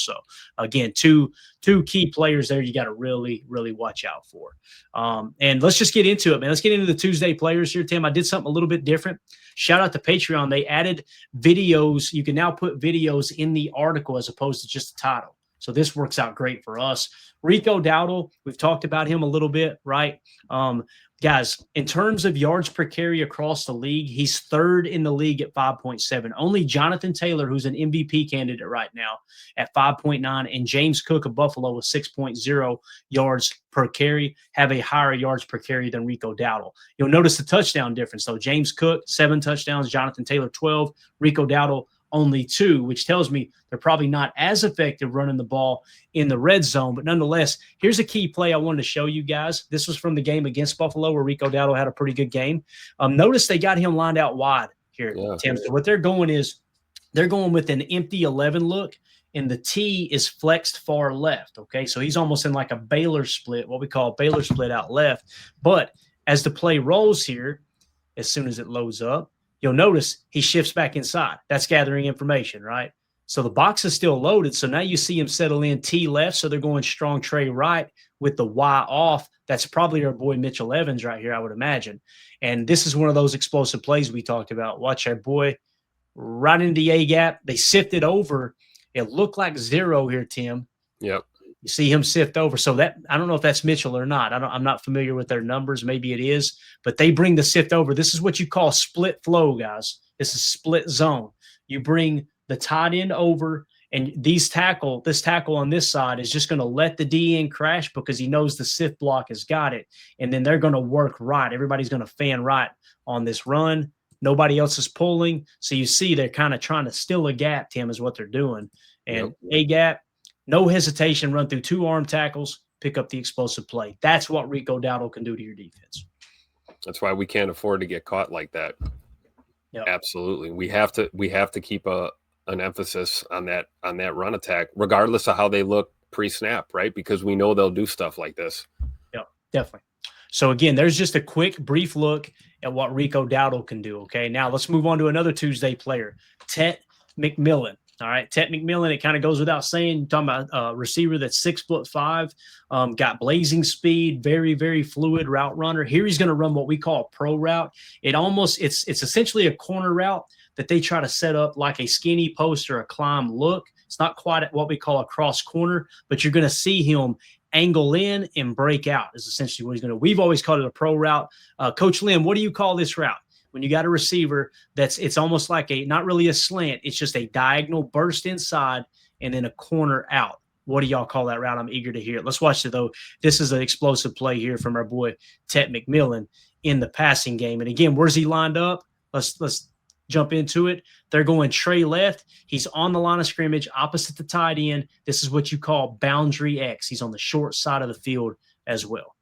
So again, two key players there you got to really, really watch out for. And let's just get into it, man. Let's get into the Tuesday players here, Tim. I did something a little bit different. Shout out to Patreon. They added videos. You can now put videos in the article as opposed to just the title. So this works out great for us. Rico Dowdle, we've talked about him a little bit, right? Guys, in terms of yards per carry across the league, he's third in the league at 5.7. Only Jonathan Taylor, who's an MVP candidate right now, at 5.9, and James Cook of Buffalo with 6.0 yards per carry, have a higher yards per carry than Rico Dowdle. You'll notice the touchdown difference, though. James Cook, 7 touchdowns. Jonathan Taylor, 12. Rico Dowdle, only 2, which tells me they're probably not as effective running the ball in the red zone. But nonetheless, here's a key play I wanted to show you guys. This was from the game against Buffalo where Rico Dowdle had a pretty good game. Notice they got him lined out wide here, Tim. So what they're going is they're going with an empty 11 look, and the T is flexed far left, okay? So he's almost in like a Baylor split, what we call a Baylor split out left. But as the play rolls here, as soon as it loads up, you'll notice he shifts back inside. That's gathering information, right? So the box is still loaded. So now you see him settle in T left. So they're going strong tray right with the Y off. That's probably our boy Mitchell Evans right here, I would imagine. And this is one of those explosive plays we talked about. Watch our boy right into the A gap. They sifted over. It looked like 0 here, Tim. Yep. You see him sift over. So that, I don't know if that's Mitchell or not. I'm not familiar with their numbers. Maybe it is, but they bring the sift over. This is what you call split flow, guys. This is split zone. You bring the tight end over, and this tackle on this side is just going to let the D end crash because he knows the sift block has got it. And then they're going to work right. Everybody's going to fan right on this run. Nobody else is pulling. So you see they're kind of trying to still a gap, Tim, is what they're doing. And a gap, no hesitation, run through 2 arm tackles, pick up the explosive play. That's what Rico Dowdle can do to your defense. That's why we can't afford to get caught like that. Yep. Absolutely. We have to keep an emphasis on that run attack, regardless of how they look pre-snap, right? Because we know they'll do stuff like this. Yeah, definitely. So again, there's just a quick, brief look at what Rico Dowdle can do. Okay, now let's move on to another Tuesday player, Tet McMillan. All right, Tet McMillan, it kind of goes without saying. You're talking about a receiver that's 6'5", got blazing speed, very, very fluid route runner. Here he's going to run what we call a pro route. It's essentially a corner route that they try to set up like a skinny post or a climb look. It's not quite what we call a cross corner, but you're going to see him angle in and break out is essentially what he's going to do. We've always called it a pro route. Coach Lim, what do you call this route? When you got a receiver it's almost like not really a slant. It's just a diagonal burst inside and then a corner out. What do y'all call that route? I'm eager to hear it. Let's watch it, though. This is an explosive play here from our boy Tet McMillan in the passing game. And again, where's he lined up? Let's jump into it. They're going tray left. He's on the line of scrimmage opposite the tight end. This is what you call boundary X. He's on the short side of the field as well.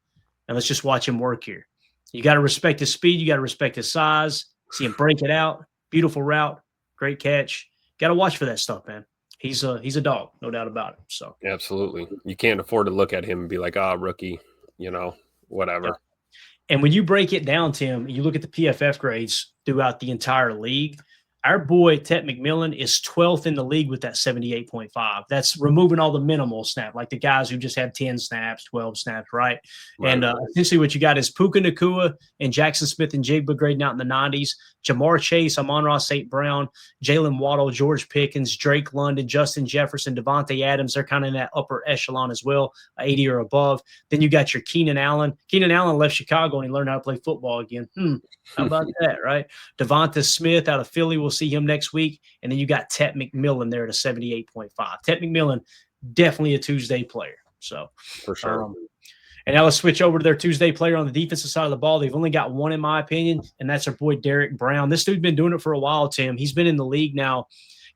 And let's just watch him work here. You got to respect his speed. You got to respect his size. See him break it out. Beautiful route. Great catch. Got to watch for that stuff, man. He's a dog, no doubt about it. So absolutely. You can't afford to look at him and be like, rookie, whatever. Yeah. And when you break it down, Tim, you look at the PFF grades throughout the entire league, our boy Tet McMillan is 12th in the league with that 78.5. That's removing all the minimal snap, like the guys who just have 10 snaps, 12 snaps, right? And essentially what you got is Puka Nacua and Jackson Smith and Jigba grading out in the 90s. Jamar Chase, Amon-Ra St. Brown, Jalen Waddle, George Pickens, Drake London, Justin Jefferson, Devontae Adams. They're kind of in that upper echelon as well, 80 or above. Then you got your Keenan Allen. Keenan Allen left Chicago and he learned how to play football again. How about that, right? Devonta Smith out of Philly. We'll see him next week. And then you got Tet McMillan there at a 78.5. Tet McMillan, definitely a Tuesday player. So for sure. And now let's switch over to their Tuesday player on the defensive side of the ball. They've only got one, in my opinion, and that's our boy Derek Brown. This dude's been doing it for a while, Tim. He's been in the league now,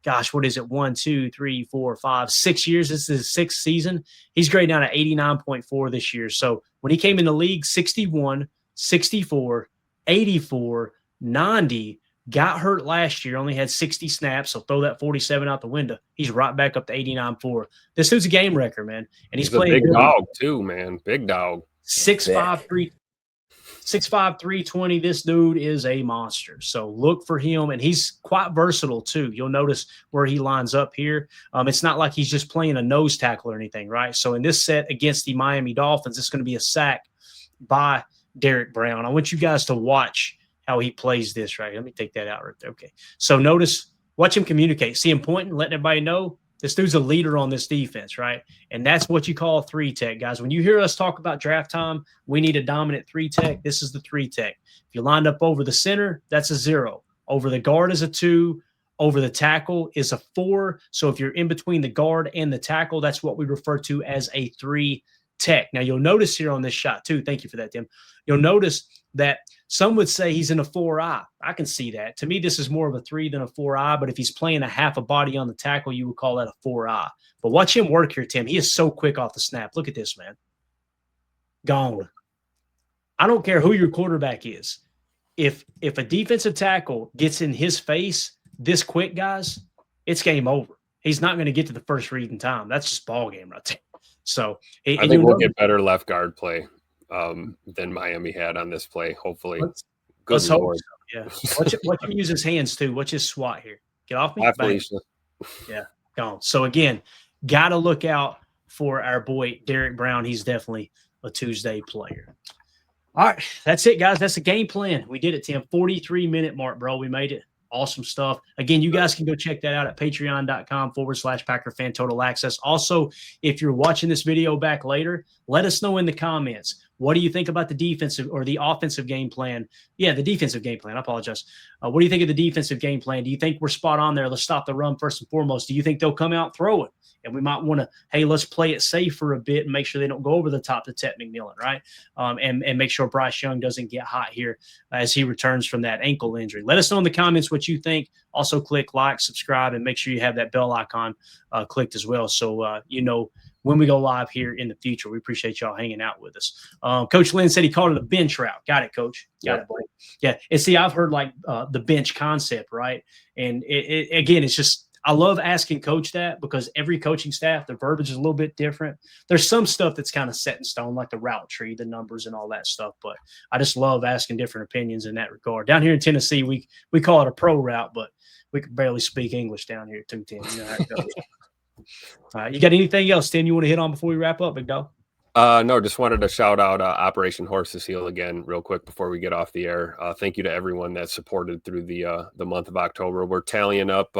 gosh, what is it? 1, 2, 3, 4, 5, 6 years. This is his 6th season. He's grading out at 89.4 this year. So when he came in the league, 61, 64, 84, 90, got hurt last year, only had 60 snaps, so throw that 47 out the window. He's right back up to 89.4. This dude's a game wrecker, man. And he's playing a big dog too, man. Big dog. 6'5", 6'5", 320. This dude is a monster. So look for him, and he's quite versatile too. You'll notice where he lines up here. It's not like he's just playing a nose tackle or anything, right? So in this set against the Miami Dolphins, it's going to be a sack by Derrick Brown. I want you guys to watch how he plays this, right? Let me take that out right there. Okay. So watch him communicate. See him pointing, letting everybody know this dude's a leader on this defense, right? And that's what you call a 3-tech, guys. When you hear us talk about draft time, we need a dominant 3-tech. This is the 3-tech. If you lined up over the center, that's a 0. Over the guard is a 2. Over the tackle is a 4. So if you're in between the guard and the tackle, that's what we refer to as a 3-tech. Now, you'll notice here on this shot, too. Thank you for that, Tim. You'll notice that some would say he's in a 4-eye. I can see that. To me, this is more of a 3 than a 4-eye, but if he's playing a half a body on the tackle, you would call that a 4-eye. But watch him work here, Tim. He is so quick off the snap. Look at this, man. Gone. I don't care who your quarterback is. If a defensive tackle gets in his face this quick, guys, it's game over. He's not going to get to the first read in time. That's just ball game right there. So I think we'll get better left guard play than Miami had on this play, hopefully. Let's hope so. Yeah. Watch him use his hands too. Watch his swat here. Get off me. Yeah, gone. So again, got to look out for our boy Derrick Brown. He's definitely a Tuesday player. All right, that's it, guys. That's the game plan. We did it, Tim. 43-minute mark, bro. We made it. Awesome stuff. Again, you guys can go check that out at patreon.com/Packer Fan Total Access. Also, if you're watching this video back later, let us know in the comments. What do you think about the defensive or the offensive game plan? Yeah, the defensive game plan. I apologize. What do you think of the defensive game plan? Do you think we're spot on there? Let's stop the run first and foremost. Do you think they'll come out and throw it? And we might want to, hey, let's play it safe for a bit and make sure they don't go over the top to Ted McMillan, right? And make sure Bryce Young doesn't get hot here as he returns from that ankle injury. Let us know in the comments what you think. Also, click like, subscribe, and make sure you have that bell icon clicked as well so you know when we go live here in the future. We appreciate y'all hanging out with us. Coach Lynn said he called it a bench route. Got it, Coach. Got it, buddy. Yeah. And see, I've heard like the bench concept, right? And again, it's just, I love asking Coach that because every coaching staff, the verbiage is a little bit different. There's some stuff that's kind of set in stone, like the route tree, the numbers, and all that stuff. But I just love asking different opinions in that regard. Down here in Tennessee, we call it a pro route, but we can barely speak English down here too, Tim. You know how it goes. You got anything else, Tim, you want to hit on before we wrap up, big dog? No, just wanted to shout out Operation Horse's Heel again real quick before we get off the air. Thank you to everyone that supported through the month of October. We're tallying up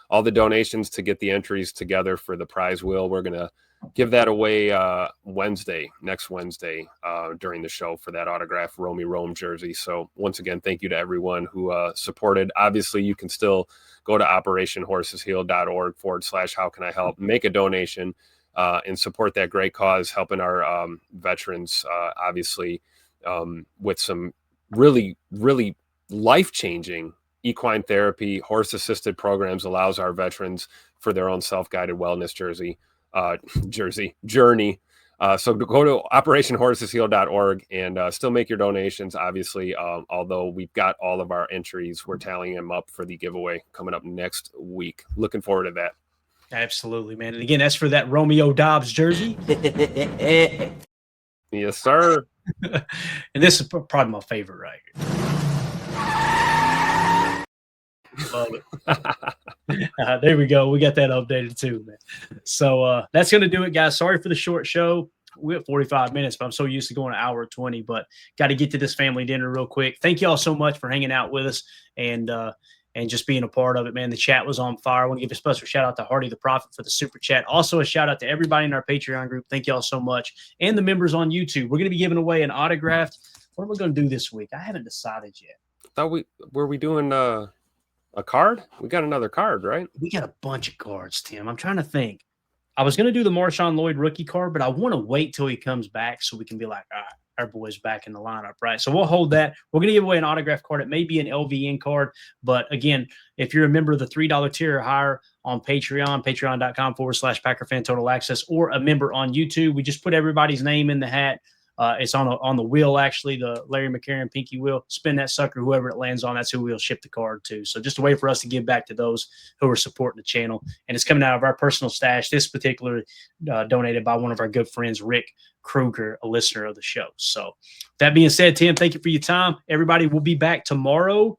all the donations to get the entries together for the prize wheel. We're going to give that away next Wednesday during the show for that autographed Romy Rome jersey. So once again, thank you to everyone who supported. Obviously, you can still go to operationhorsesheal.org/how-can-I-help, make a donation, and support that great cause, helping our veterans, obviously, with some really, really life-changing equine therapy, horse-assisted programs allows our veterans for their own self-guided wellness journey. So go to operationhorsesheal.org and still make your donations, obviously, although we've got all of our entries. We're tallying them up for the giveaway coming up next week. Looking forward to that. Absolutely, man. And again, that's for that Romeo Dobbs jersey. Yes, sir. And this is probably my favorite right here. Love it. There we go. We got that updated too, man. So that's going to do it, guys. Sorry for the short show. We're at 45 minutes, but I'm so used to going an hour 20, but got to get to this family dinner real quick. Thank you all so much for hanging out with us and just being a part of it, man. The chat was on fire. I want to give a special shout out to Hardy the Prophet for the super chat. Also a shout out to everybody in our Patreon group. Thank you all so much. And the members on YouTube. We're going to be giving away an autographed. What are we going to do this week? I haven't decided yet. Were we doing a card? We got another card, right? We got a bunch of cards, Tim. I'm trying to think. I was going to do the Marshawn Lloyd rookie card, but I want to wait till he comes back so we can be like, all right, our boy's back in the lineup, right? So we'll hold that. We're going to give away an autograph card. It may be an LVN card, but again, if you're a member of the $3 tier or higher on Patreon, patreon.com/Packer Fan Total Access, or a member on YouTube, we just put everybody's name in the hat. It's on the wheel, actually, the Larry McCarron pinky wheel. Spin that sucker, whoever it lands on, that's who we'll ship the card to. So just a way for us to give back to those who are supporting the channel. And it's coming out of our personal stash. This particular donated by one of our good friends, Rick Kruger, a listener of the show. So that being said, Tim, thank you for your time. Everybody will be back tomorrow.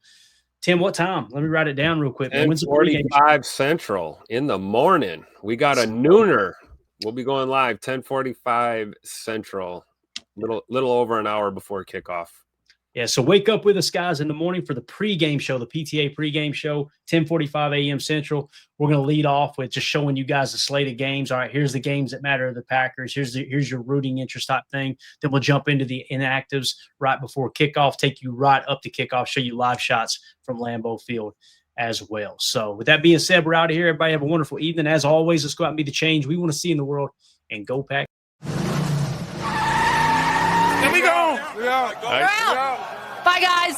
Tim, what time? Let me write it down real quick. 10:45 Central in the morning. We got a nooner. We'll be going live 10:45 Central. Little over an hour before kickoff. Yeah, so wake up with us, guys, in the morning for the pregame show, the PTA pregame show, 10:45 a.m. Central. We're going to lead off with just showing you guys the slate of games. All right, here's the games that matter to the Packers. Here's your rooting interest type thing. Then we'll jump into the inactives right before kickoff, take you right up to kickoff, show you live shots from Lambeau Field as well. So with that being said, we're out of here. Everybody have a wonderful evening. As always, let's go out and be the change we want to see in the world, and go Pack. Here we go. Bye, guys.